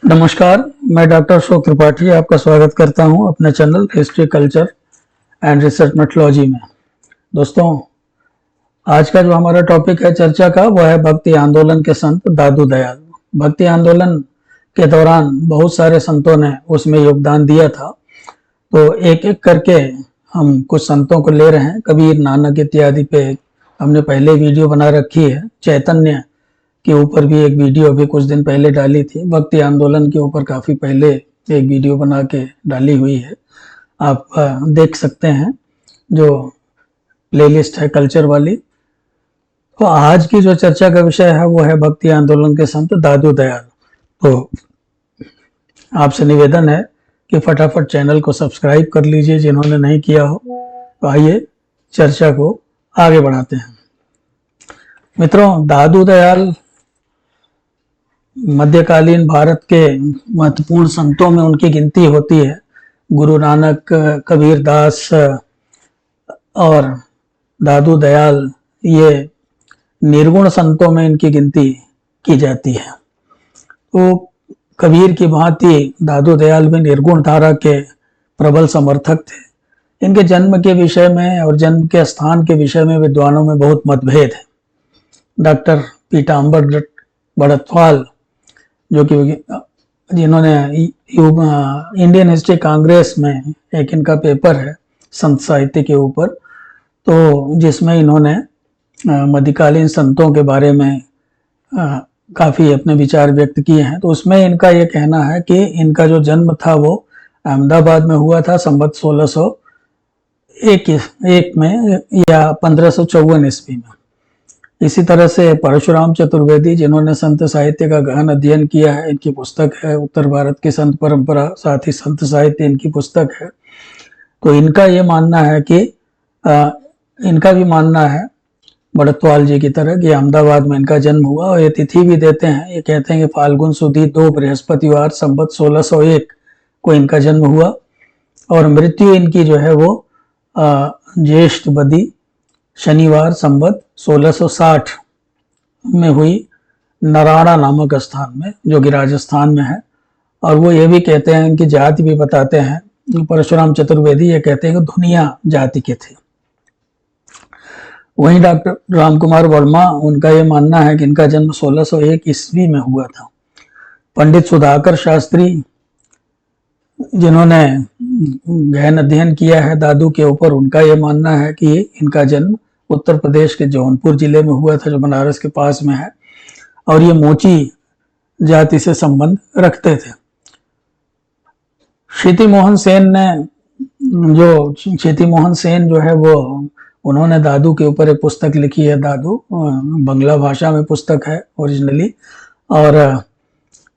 नमस्कार, मैं डॉक्टर अशोक त्रिपाठी आपका स्वागत करता हूं अपने channel history culture and research methodology में। दोस्तों, आज का जो हमारा टॉपिक है चर्चा का वो है भक्ति आंदोलन के संत दादू दयाल। भक्ति आंदोलन के दौरान बहुत सारे संतों ने उसमें योगदान दिया था, तो एक एक करके हम कुछ संतों को ले रहे हैं। कबीर, नानक इत्यादि पे हमने पहले वीडियो बना रखी है। चैतन्य के ऊपर भी एक वीडियो अभी कुछ दिन पहले डाली थी। भक्ति आंदोलन के ऊपर काफी पहले एक वीडियो बना के डाली हुई है, आप देख सकते हैं, जो प्लेलिस्ट है कल्चर वाली। तो आज की जो चर्चा का विषय है वो है भक्ति आंदोलन के संत दादू दयाल। तो आपसे निवेदन है कि फटाफट चैनल को सब्सक्राइब कर लीजिए जिन्होंने नहीं किया हो। तो आइए चर्चा को आगे बढ़ाते हैं। मित्रों, दादू दयाल मध्यकालीन भारत के महत्वपूर्ण संतों में उनकी गिनती होती है। गुरु नानक, कबीर दास और दादू दयाल, ये निर्गुण संतों में इनकी गिनती की जाती है। तो कबीर की भांति दादू दयाल भी निर्गुण धारा के प्रबल समर्थक थे। इनके जन्म के विषय में और जन्म के स्थान के विषय में विद्वानों में बहुत मतभेद है। डॉक्टर पीताम्बर बड़त्वाल, जो कि जिन्होंने इंडियन हिस्ट्री कांग्रेस में एक इनका पेपर है संत साहित्य के ऊपर, तो जिसमें इन्होंने मध्यकालीन संतों के बारे में काफ़ी अपने विचार व्यक्त किए हैं। तो उसमें इनका ये कहना है कि इनका जो जन्म था वो अहमदाबाद में हुआ था संवत 1601 में या 1554 ईस्वी में। इसी तरह से परशुराम चतुर्वेदी, जिन्होंने संत साहित्य का गहन अध्ययन किया है, इनकी पुस्तक है उत्तर भारत की संत परंपरा, साथ ही संत साहित्य इनकी पुस्तक है। तो इनका ये मानना है कि इनका भी मानना है बड़त्वाल जी की तरह कि अहमदाबाद में इनका जन्म हुआ। और ये तिथि भी देते हैं, ये कहते हैं कि फाल्गुन सुदी 2 बृहस्पतिवार संवत 1601 को इनका जन्म हुआ और मृत्यु इनकी जो है वो ज्येष्ठ बदी शनिवार संवत 1660 में हुई, नराणा नामक स्थान में, जो कि राजस्थान में है। और वो ये भी कहते हैं, इनकी जाति भी बताते हैं। परशुराम चतुर्वेदी ये कहते हैं कि धुनिया जाति के थे। वहीं डॉक्टर राम कुमार वर्मा, उनका ये मानना है कि इनका जन्म 1601 ईस्वी में हुआ था। पंडित सुधाकर शास्त्री, जिन्होंने गहन अध्ययन किया है दादू के ऊपर, उनका ये मानना है कि इनका जन्म उत्तर प्रदेश के जौनपुर जिले में हुआ था, जो बनारस के पास में है, और ये मोची जाति से संबंध रखते थे। क्षिति मोहन सेन जो है वो, उन्होंने दादू के ऊपर एक पुस्तक लिखी है। दादू बंगला भाषा में पुस्तक है ओरिजिनली, और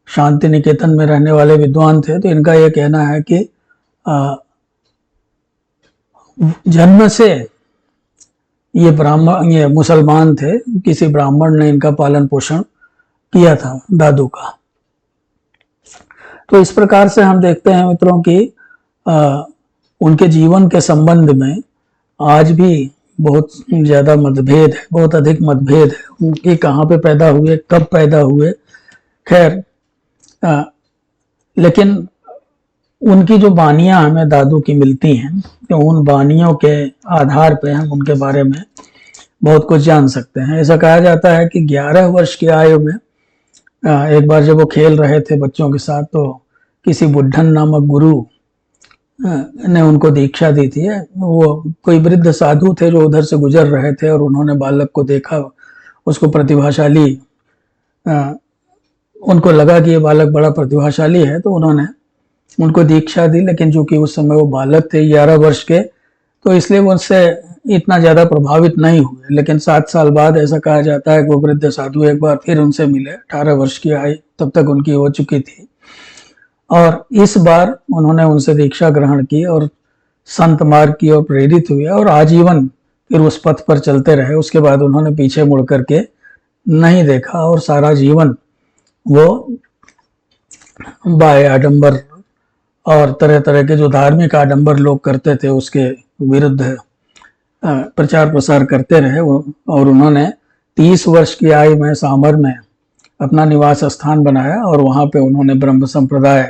शांति निकेतन में रहने वाले विद्वान थे। तो इनका यह कहना है कि जन्म से ये मुसलमान थे, किसी ब्राह्मण ने इनका पालन पोषण किया था दादू का। तो इस प्रकार से हम देखते हैं मित्रों कि उनके जीवन के संबंध में आज भी बहुत ज़्यादा मतभेद है, बहुत अधिक मतभेद है। उनके कहाँ पे पैदा हुए, कब पैदा हुए, खैर, लेकिन उनकी जो बानियां हमें दादू की मिलती हैं, तो उन बानियों के आधार पे हम उनके बारे में बहुत कुछ जान सकते हैं। ऐसा कहा जाता है कि 11 वर्ष की आयु में एक बार जब वो खेल रहे थे बच्चों के साथ, तो किसी बुढ़न नामक गुरु ने उनको दीक्षा दी थी। वो कोई वृद्ध साधु थे जो उधर से गुजर रहे थे, और उन्होंने बालक को देखा, उसको प्रतिभाशाली, उनको लगा कि ये बालक बड़ा प्रतिभाशाली है, तो उन्होंने उनको दीक्षा दी। लेकिन चूंकि उस समय वो बालक थे 11 वर्ष के, तो इसलिए वो उनसे इतना ज़्यादा प्रभावित नहीं हुए। लेकिन 7 साल बाद ऐसा कहा जाता है कि वो वृद्ध साधु एक बार फिर उनसे मिले। 18 वर्ष की आयु तब तक उनकी हो चुकी थी, और इस बार उन्होंने उनसे दीक्षा ग्रहण की और संत मार्ग की ओर प्रेरित हुए, और आजीवन फिर उस पथ पर चलते रहे। उसके बाद उन्होंने पीछे मुड़ करके नहीं देखा, और सारा जीवन वो बाह्य आडंबर और तरह तरह के जो धार्मिक आडंबर लोग करते थे उसके विरुद्ध प्रचार प्रसार करते रहे। और उन्होंने 30 वर्ष की आयु में सामर में अपना निवास स्थान बनाया और वहाँ पे उन्होंने ब्रह्म संप्रदाय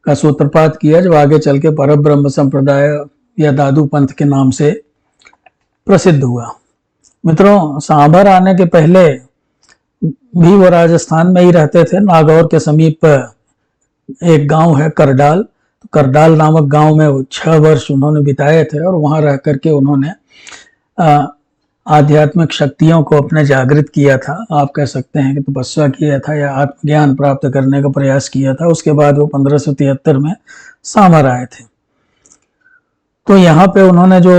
का सूत्रपात किया, जो आगे चल के पर ब्रह्म संप्रदाय या दादू पंथ के नाम से प्रसिद्ध हुआ। मित्रों, सांभर आने के पहले भी वो राजस्थान में ही रहते थे। नागौर के समीप एक गांव है करडाल, तो करडाल नामक गांव में 6 वर्ष उन्होंने बिताए थे और वहां रह करके उन्होंने आध्यात्मिक शक्तियों को अपने जागृत किया था। आप कह सकते हैं कि तपस्या किया था या आत्मज्ञान प्राप्त करने का प्रयास किया था। उसके बाद वो 1573 में सांभर आए थे। तो यहाँ पे उन्होंने जो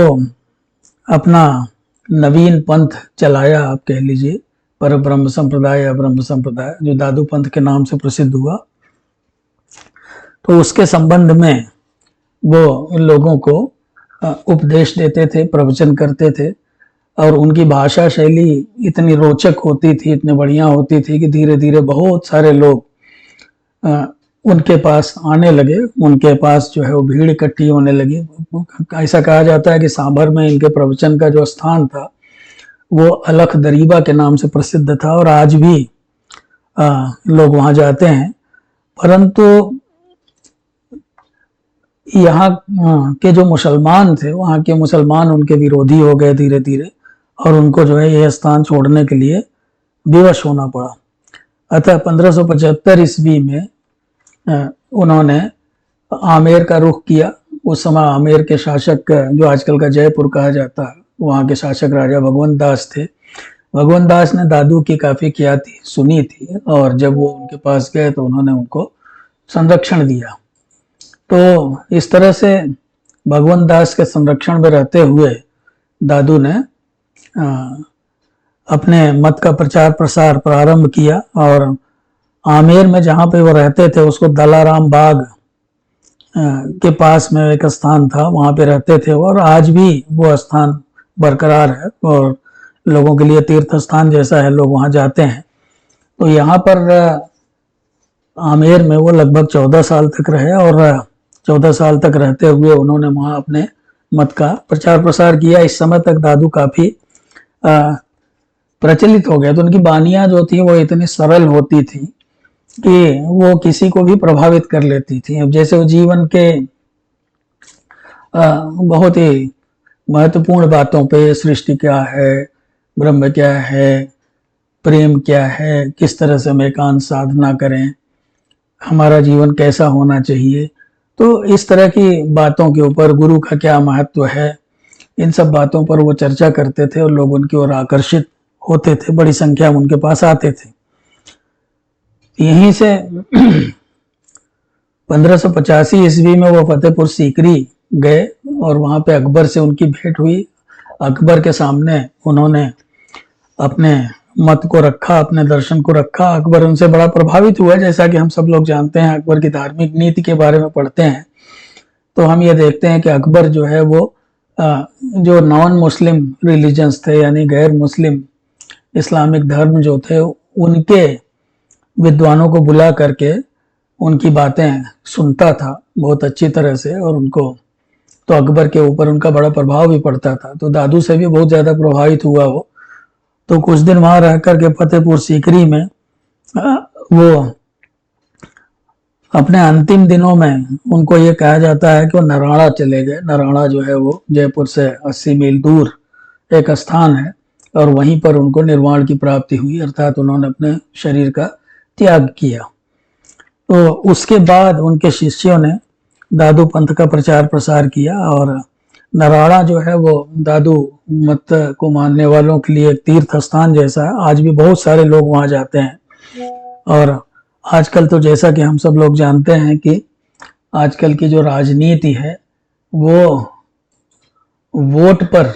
अपना नवीन पंथ चलाया, आप कह लीजिए पर ब्रह्म संप्रदाय या ब्रह्म संप्रदाय, जो दादू पंथ के नाम से प्रसिद्ध हुआ, तो उसके संबंध में वो लोगों को उपदेश देते थे, प्रवचन करते थे और उनकी भाषा शैली इतनी रोचक होती थी, इतनी बढ़िया होती थी कि धीरे धीरे बहुत सारे लोग उनके पास आने लगे। उनके पास जो है वो भीड़ इकट्ठी होने लगी। ऐसा कहा जाता है कि सांभर में इनके प्रवचन का जो स्थान था वो अलख दरीबा के नाम से प्रसिद्ध था और आज भी लोग वहां जाते हैं। परंतु यहाँ के जो मुसलमान थे, वहाँ के मुसलमान उनके विरोधी हो गए धीरे धीरे और उनको जो है यह स्थान छोड़ने के लिए विवश होना पड़ा। अतः 1575 ईस्वी में उन्होंने आमेर का रुख किया। उस समय आमेर के शासक, जो आजकल का जयपुर कहा जाता है, वहाँ के शासक राजा भगवंत दास थे। भगवंत दास ने दादू की काफ़ी ख्याति सुनी थी और जब वो उनके पास गए तो उन्होंने उनको संरक्षण दिया। तो इस तरह से भगवंत दास के संरक्षण में रहते हुए दादू ने अपने मत का प्रचार प्रसार प्रारंभ किया और आमेर में जहाँ पे वो रहते थे उसको दलाराम बाग के पास में एक स्थान था, वहाँ पे रहते थे और आज भी वो स्थान बरकरार है और लोगों के लिए तीर्थ स्थान जैसा है, लोग वहाँ जाते हैं। तो यहाँ पर आमेर में वो लगभग 14 साल तक रहे और 14 साल तक रहते हुए उन्होंने वहाँ अपने मत का प्रचार प्रसार किया। इस समय तक दादू काफ़ी प्रचलित हो गए। तो उनकी बानियाँ जो थी वो इतनी सरल होती थी कि वो किसी को भी प्रभावित कर लेती थी। अब जैसे वो जीवन के बहुत ही महत्वपूर्ण बातों पे, सृष्टि क्या है, ब्रह्म क्या है, प्रेम क्या है, किस तरह से हम एकांत साधना करें, हमारा जीवन कैसा होना चाहिए, तो इस तरह की बातों के ऊपर, गुरु का क्या महत्व है, इन सब बातों पर वो चर्चा करते थे और लोग उनकी ओर आकर्षित होते थे, बड़ी संख्या में उनके पास आते थे। यहीं से 1585 ईस्वी में वो फतेहपुर सीकरी गए और वहाँ पे अकबर से उनकी भेंट हुई। अकबर के सामने उन्होंने अपने मत को रखा, अपने दर्शन को रखा। अकबर उनसे बड़ा प्रभावित हुआ। जैसा कि हम सब लोग जानते हैं, अकबर की धार्मिक नीति के बारे में पढ़ते हैं तो हम ये देखते हैं कि अकबर जो है वो जो नॉन मुस्लिम रिलीजन्स थे, यानी गैर मुस्लिम इस्लामिक धर्म जो थे, उनके विद्वानों को बुला करके उनकी बातें सुनता था बहुत अच्छी तरह से और उनको, तो अकबर के ऊपर उनका बड़ा प्रभाव भी पड़ता था। तो दादू से भी बहुत ज़्यादा प्रभावित हुआ वो। तो कुछ दिन वहाँ रह करके फतेहपुर सीकरी में वो अपने अंतिम दिनों में, उनको ये कहा जाता है कि वो नराणा चले गए। नराणा जो है वो जयपुर से 80 मील दूर एक स्थान है और वहीं पर उनको निर्वाण की प्राप्ति हुई, अर्थात उन्होंने अपने शरीर का त्याग किया। तो उसके बाद उनके शिष्यों ने दादू पंथ का प्रचार प्रसार किया और नराणा जो है वो दादू मत को मानने वालों के लिए एक तीर्थ स्थान जैसा है। आज भी बहुत सारे लोग वहाँ जाते हैं और आजकल तो जैसा कि हम सब लोग जानते हैं कि आजकल की जो राजनीति है वो वोट पर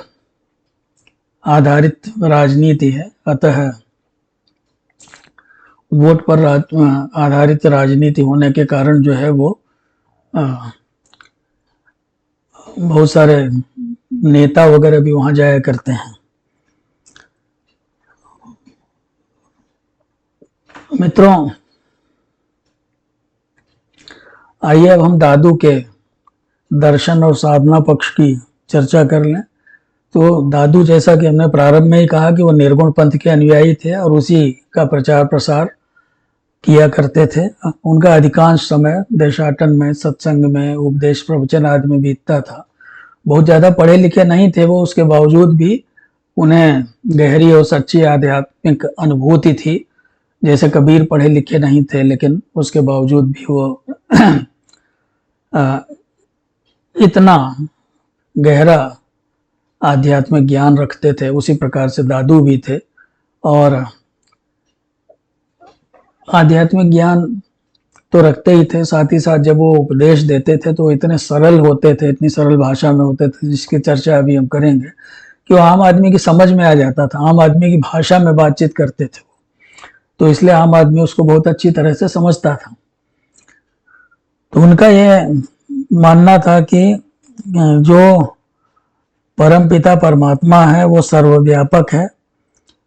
आधारित राजनीति है। अतः वोट पर आधारित राजनीति होने के कारण जो है वो बहुत सारे नेता वगैरह भी वहां जाया करते हैं। मित्रों, आइए अब हम दादू के दर्शन और साधना पक्ष की चर्चा कर लें। तो दादू, जैसा कि हमने प्रारंभ में ही कहा कि वो निर्गुण पंथ के अनुयायी थे और उसी का प्रचार प्रसार किया करते थे। उनका अधिकांश समय देशाटन में, सत्संग में, उपदेश प्रवचन आदि में बीतता था। बहुत ज़्यादा पढ़े लिखे नहीं थे वो, उसके बावजूद भी उन्हें गहरी और सच्ची आध्यात्मिक अनुभूति थी। जैसे कबीर पढ़े लिखे नहीं थे, लेकिन उसके बावजूद भी वो इतना गहरा आध्यात्मिक ज्ञान रखते थे। उसी प्रकार से दादू भी थे, और आध्यात्मिक ज्ञान तो रखते ही थे, साथ ही साथ जब वो उपदेश देते थे तो इतने सरल होते थे, इतनी सरल भाषा में होते थे, जिसकी चर्चा अभी हम करेंगे, कि वो आम आदमी की समझ में आ जाता था। आम आदमी की भाषा में बातचीत करते थे, तो इसलिए आम आदमी उसको बहुत अच्छी तरह से समझता था। तो उनका ये मानना था कि जो परम पिता परमात्मा है वो सर्वव्यापक है,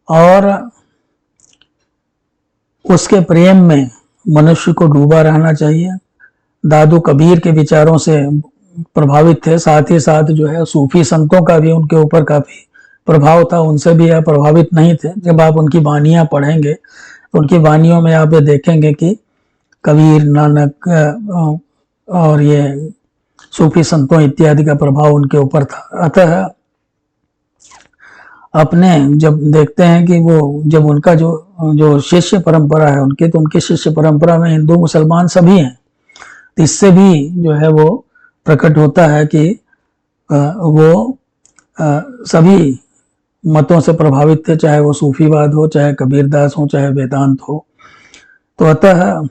और उसके प्रेम में मनुष्य को डूबा रहना चाहिए। दादू कबीर के विचारों से प्रभावित थे, साथ ही साथ जो है सूफी संतों का भी उनके ऊपर काफी प्रभाव था। उनसे भी यह प्रभावित नहीं थे। जब आप उनकी वानियां पढ़ेंगे तो उनकी वानियों में आप ये देखेंगे कि कबीर, नानक और ये सूफी संतों इत्यादि का प्रभाव उनके ऊपर था। अतः अपने जब देखते हैं कि वो जब उनका जो शिष्य परंपरा है उनकी, तो उनकी शिष्य परंपरा में हिंदू मुसलमान सभी हैं। तो इससे भी जो है वो प्रकट होता है कि वो सभी मतों से प्रभावित थे, चाहे वो सूफीवाद हो, चाहे कबीरदास हो, चाहे वेदांत हो। तो अतः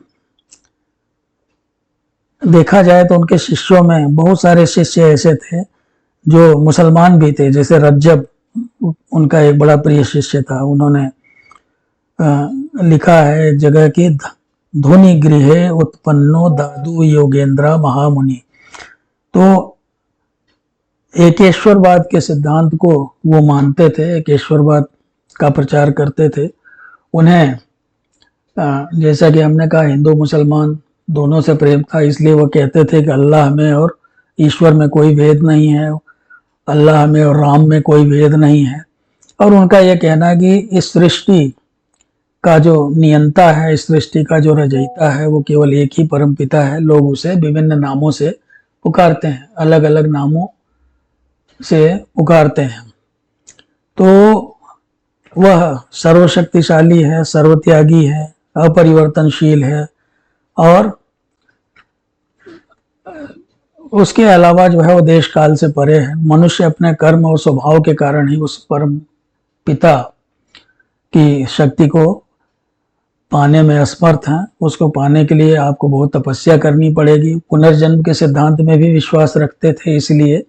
देखा जाए तो उनके शिष्यों में बहुत सारे शिष्य ऐसे थे जो मुसलमान भी थे। जैसे रज्जब उनका एक बड़ा प्रिय शिष्य था। उन्होंने लिखा है एक जगह कि धुनि गृहे उत्पन्नो दादू योगेंद्र महामुनि। तो एकेश्वरवाद के सिद्धांत को वो मानते थे, एकेश्वरवाद का प्रचार करते थे। उन्हें जैसा कि हमने कहा, हिंदू मुसलमान दोनों से प्रेम था, इसलिए वो कहते थे कि अल्लाह में और ईश्वर में कोई भेद नहीं है, अल्लाह में और राम में कोई भेद नहीं है। और उनका यह कहना कि इस सृष्टि का जो नियंता है, इस सृष्टि का जो रचयिता है, वो केवल एक ही परम पिता है। लोग उसे विभिन्न नामों से पुकारते हैं, अलग अलग नामों से पुकारते हैं। तो वह सर्वशक्तिशाली है, सर्वत्यागी है, अपरिवर्तनशील है, और उसके अलावा जो है वो देश काल से परे है। मनुष्य अपने कर्म और स्वभाव के कारण ही उस परम पिता की शक्ति को पाने में असमर्थ हैं। उसको पाने के लिए आपको बहुत तपस्या करनी पड़ेगी। पुनर्जन्म के सिद्धांत में भी विश्वास रखते थे, इसलिए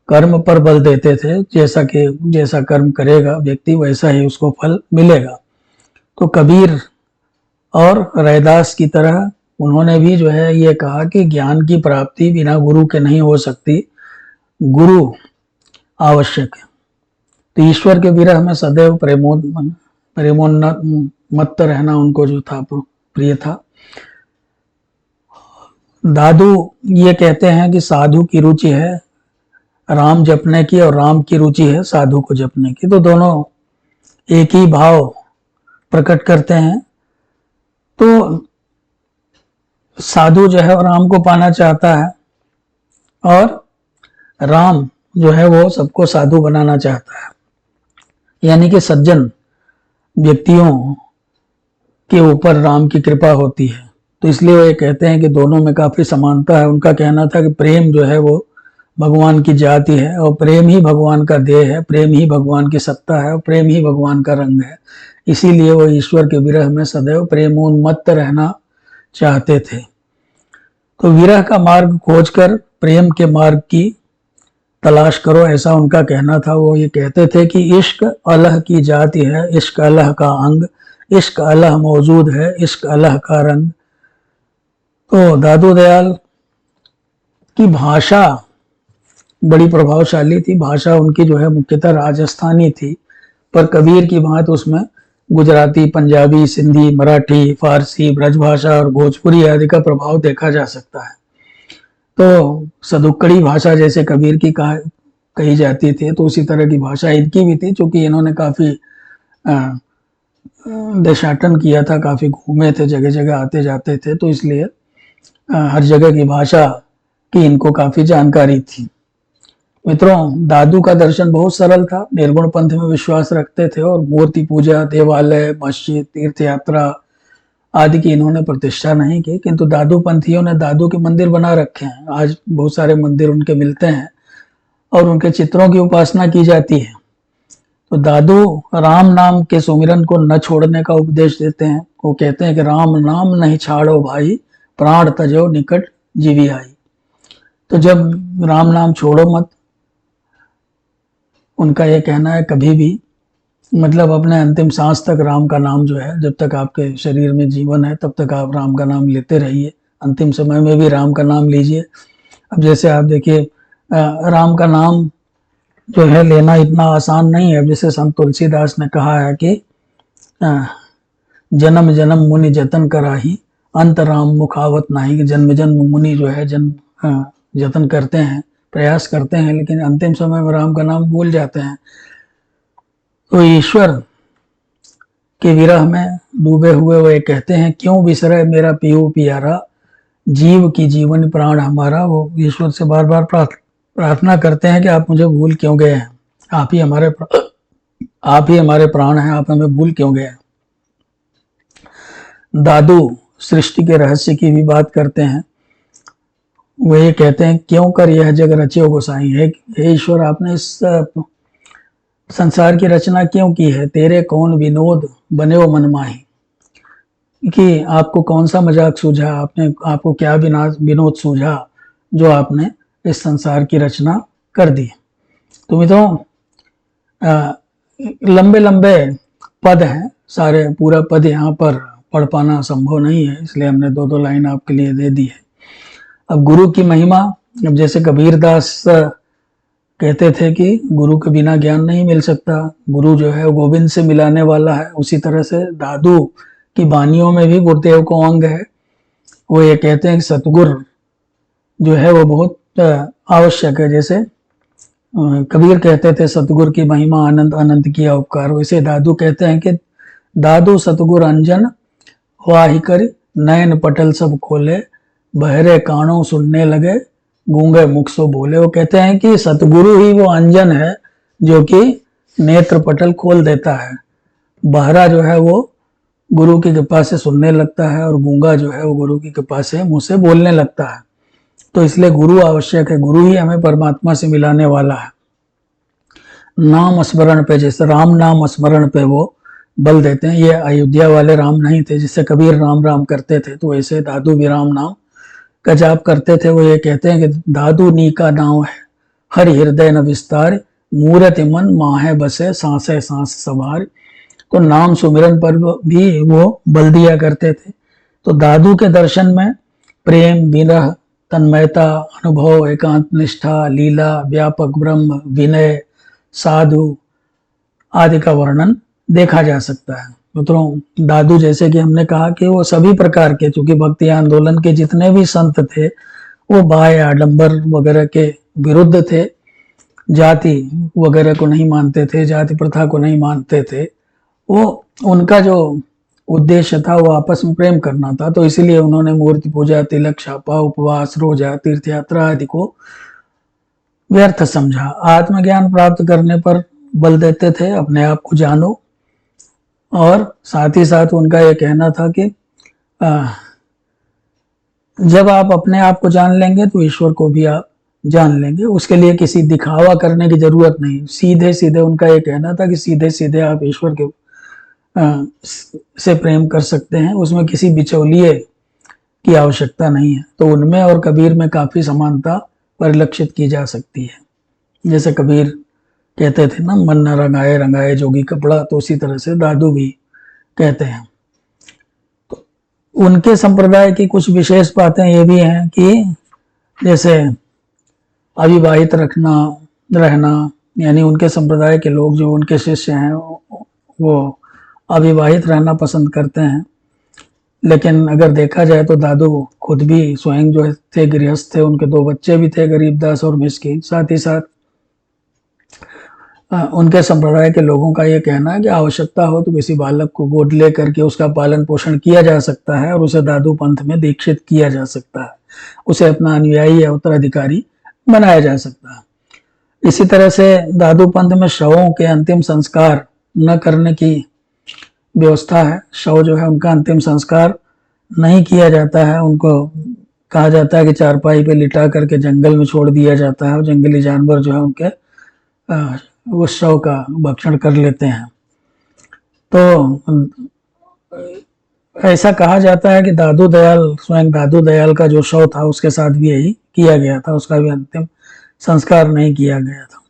कर्म पर बल देते थे। जैसा कर्म करेगा व्यक्ति, वैसा ही उसको फल मिलेगा। तो कबीर और रैदास की तरह उन्होंने भी जो है ये कहा कि ज्ञान की प्राप्ति बिना गुरु के नहीं हो सकती, गुरु आवश्यक है। तो ईश्वर के विरह में सदैव प्रेमोन्मत्त रहना उनको जो था प्रिय था। दादू ये कहते हैं कि साधु की रुचि है राम जपने की, और राम की रुचि है साधु को जपने की। तो दोनों एक ही भाव प्रकट करते हैं। तो साधु जो है राम को पाना चाहता है, और राम जो है वो सबको साधु बनाना चाहता है। यानी कि सज्जन व्यक्तियों के ऊपर राम की कृपा होती है। तो इसलिए वो ये कहते हैं कि दोनों में काफी समानता है। उनका कहना था कि प्रेम जो है वो भगवान की जाति है, और प्रेम ही भगवान का देह है, प्रेम ही भगवान की सत्ता है, और प्रेम ही भगवान का रंग है। इसीलिए वो ईश्वर के विरह में सदैव प्रेमोन्मत्त रहना चाहते थे। तो विरह का मार्ग खोजकर प्रेम के मार्ग की तलाश करो, ऐसा उनका कहना था। वो ये कहते थे कि इश्क अल्लाह की जाति है, इश्क अल्लाह का अंग, इश्क अल्लाह मौजूद है, इश्क अल्लाह का रंग। तो दादू दयाल की भाषा बड़ी प्रभावशाली थी। भाषा उनकी जो है मुख्यतः राजस्थानी थी, पर कबीर की भांति उसमें गुजराती, पंजाबी, सिंधी, मराठी, फारसी, ब्रजभाषा और भोजपुरी आदि का प्रभाव देखा जा सकता है। तो सदुक्कड़ी भाषा जैसे कबीर की कही जाती थी, तो उसी तरह की भाषा इनकी भी थी, क्योंकि इन्होंने काफी देशाटन किया था, काफ़ी घूमे थे, जगह जगह आते जाते थे, तो इसलिए हर जगह की भाषा की इनको काफ़ी जानकारी थी। मित्रों, दादू का दर्शन बहुत सरल था, निर्गुण पंथ में विश्वास रखते थे और मूर्ति पूजा, देवालय, मस्जिद, तीर्थ यात्रा आदि की इन्होंने प्रतिष्ठा नहीं की, किंतु दादू पंथियों ने दादू के मंदिर बना रखे हैं। आज बहुत सारे मंदिर उनके मिलते हैं और उनके चित्रों की उपासना की जाती है। तो दादू राम नाम के सुमिरन को न छोड़ने का उपदेश देते हैं। वो कहते हैं कि राम नाम नहीं छाड़ो भाई, प्राण तजो निकट जीवी आई। तो जब राम नाम छोड़ो मत, उनका ये कहना है, कभी भी मतलब अपने अंतिम सांस तक राम का नाम जो है, जब तक आपके शरीर में जीवन है तब तक आप राम का नाम लेते रहिए, अंतिम समय में भी राम का नाम लीजिए। अब जैसे आप देखिए, राम का नाम जो है लेना इतना आसान नहीं है। जैसे संत तुलसीदास ने कहा है कि जन्म जन्म मुनि जतन कराही, अंत राम मुखावत नाही। कि जन्म जन्म मुनि जो है जतन करते हैं, प्रयास करते हैं, लेकिन अंतिम समय में राम का नाम भूल जाते हैं। तो ईश्वर के विरह में डूबे हुए वो कहते हैं, क्यों बिसरे मेरा पियू पियारा, जीव की जीवन प्राण हमारा। वो ईश्वर से बार बार प्रार्थना करते हैं कि आप मुझे भूल क्यों गए हैं, आप ही हमारे प्राण हैं, आप हमें भूल क्यों गए हैं। दादू सृष्टि के रहस्य की भी बात करते हैं। वो ये कहते हैं, क्यों कर यह जग रचियो गोसाई, हे ईश्वर, आपने इस संसार की रचना क्यों की है, तेरे कौन विनोद बने हो मन माही। कि आपको कौन सा मजाक सूझा, आपको क्या विनोद सूझा जो आपने इस संसार की रचना कर दी। तो मित्रों, लंबे लंबे पद हैं, सारे पूरा पद यहाँ पर पढ़ पाना संभव नहीं है, इसलिए हमने दो दो लाइन आपके लिए दे दी है। अब गुरु की महिमा, अब जैसे कबीरदास कहते थे कि गुरु के बिना ज्ञान नहीं मिल सकता, गुरु जो है वो गोविंद से मिलाने वाला है, उसी तरह से दादू की वानियों में भी गुरुदेव को अंग है। वो ये कहते हैं कि सतगुरु जो है वो बहुत आवश्यक है। जैसे कबीर कहते थे, सतगुरु की महिमा आनंद अनंत किया उपकार। वैसे दादू कहते हैं कि दादू सतगुरु अंजन वाहि कर, नयन पटल सब खोले, बहरे कानों सुनने लगे, गूंगे मुख सो बोले। वो कहते हैं कि सतगुरु ही वो अंजन है जो कि नेत्र पटल खोल देता है, बहरा जो है वो गुरु की कृपा से सुनने लगता है और गूंगा जो है वो गुरु की कृपा से मुंह से बोलने लगता है। तो इसलिए गुरु आवश्यक है, गुरु ही हमें परमात्मा से मिलाने वाला है। नाम स्मरण पे, जैसे राम नाम स्मरण पे वो बल देते हैं। ये अयोध्या वाले राम नहीं थे जिससे कबीर राम राम करते थे, तो ऐसे दादू भी राम नाम का जाप करते थे। वो ये कहते हैं कि दादू नी का नाम है, हर हृदय न विस्तार, मूरति मन माहे बसे, सांसे सांस सवार। तो नाम सुमिरन पर भी वो बल दिया करते थे। तो दादू के दर्शन में प्रेम, विरह, तन्मयता, अनुभव, एकांत निष्ठा, लीला, व्यापक ब्रह्म, विनय, साधु आदि का वर्णन देखा जा सकता है। मित्रों, दादू जैसे कि हमने कहा कि वो सभी प्रकार के, चूंकि भक्ति आंदोलन के जितने भी संत थे वो बाह्य आडंबर वगैरह के विरुद्ध थे, जाति वगैरह को नहीं मानते थे, जाति प्रथा को नहीं मानते थे। वो उनका जो उद्देश्य था वो आपस में प्रेम करना था। तो इसीलिए उन्होंने मूर्ति पूजा, तिलक छापा, उपवास, रोजा, तीर्थ यात्रा आदि को व्यर्थ समझा। आत्मज्ञान प्राप्त करने पर बल देते थे, अपने आप को जानो। और साथ ही साथ उनका यह कहना था कि जब आप अपने आप को जान लेंगे तो ईश्वर को भी आप जान लेंगे। उसके लिए किसी दिखावा करने की जरूरत नहीं, सीधे सीधे उनका यह कहना था कि सीधे सीधे आप ईश्वर के से प्रेम कर सकते हैं, उसमें किसी बिचौलिए की आवश्यकता नहीं है। तो उनमें और कबीर में काफी समानता परिलक्षित की जा सकती है। जैसे कबीर कहते थे ना, मन न रंगाए रंगाए जोगी कपड़ा, तो उसी तरह से दादू भी कहते हैं। तो उनके संप्रदाय की कुछ विशेष बातें ये भी हैं कि जैसे अविवाहित रहना, यानी उनके संप्रदाय के लोग जो उनके शिष्य हैं वो अविवाहित रहना पसंद करते हैं। लेकिन अगर देखा जाए तो दादू खुद भी स्वयं जो थे गृहस्थ थे, उनके 2 बच्चे भी थे, गरीबदास और मिस्कीन। साथ ही साथ उनके संप्रदाय के लोगों का ये कहना है कि आवश्यकता हो तो किसी बालक को गोद ले करके उसका पालन पोषण किया जा सकता है और उसे दादू पंथ में दीक्षित किया जा सकता है, उसे अपना अनुयायी या उत्तराधिकारी बनाया जा सकता है। इसी तरह से दादू पंथ में शवों के अंतिम संस्कार न करने की व्यवस्था है। शव जो है उनका अंतिम संस्कार नहीं किया जाता है, उनको कहा जाता है कि चारपाई पे लिटा करके जंगल में छोड़ दिया जाता है और जंगली जानवर जो है उनके उस शव का भक्षण कर लेते हैं। तो ऐसा कहा जाता है कि दादू दयाल, स्वयं दादू दयाल का जो शव था उसके साथ भी यही किया गया था, उसका भी अंतिम संस्कार नहीं किया गया था।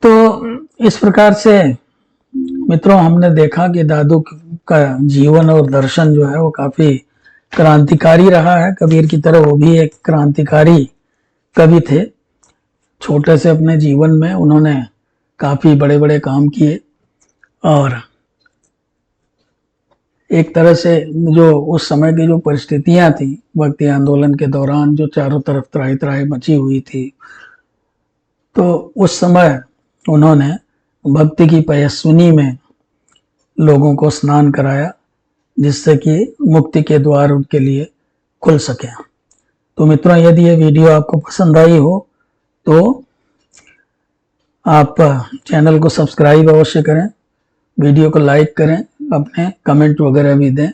तो इस प्रकार से मित्रों हमने देखा कि दादू का जीवन और दर्शन जो है वो काफी क्रांतिकारी रहा है। कबीर की तरह वो भी एक क्रांतिकारी कवि थे। छोटे से अपने जीवन में उन्होंने काफी बड़े बड़े काम किए और एक तरह से जो उस समय की जो परिस्थितियां थी भक्ति आंदोलन के दौरान, जो चारों तरफ त्राही त्राही मची हुई थी, तो उस समय उन्होंने भक्ति की पयस्विनी में लोगों को स्नान कराया, जिससे कि मुक्ति के द्वार उनके लिए खुल सके। तो मित्रों यदि ये वीडियो आपको पसंद आई हो तो आप चैनल को सब्सक्राइब अवश्य करें, वीडियो को लाइक करें, अपने कमेंट वगैरह भी दें।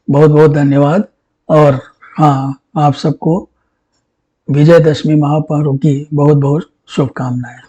बहुत बहुत धन्यवाद। और हाँ, आप सबको विजयदशमी महापर्व की बहुत बहुत शुभकामनाएं।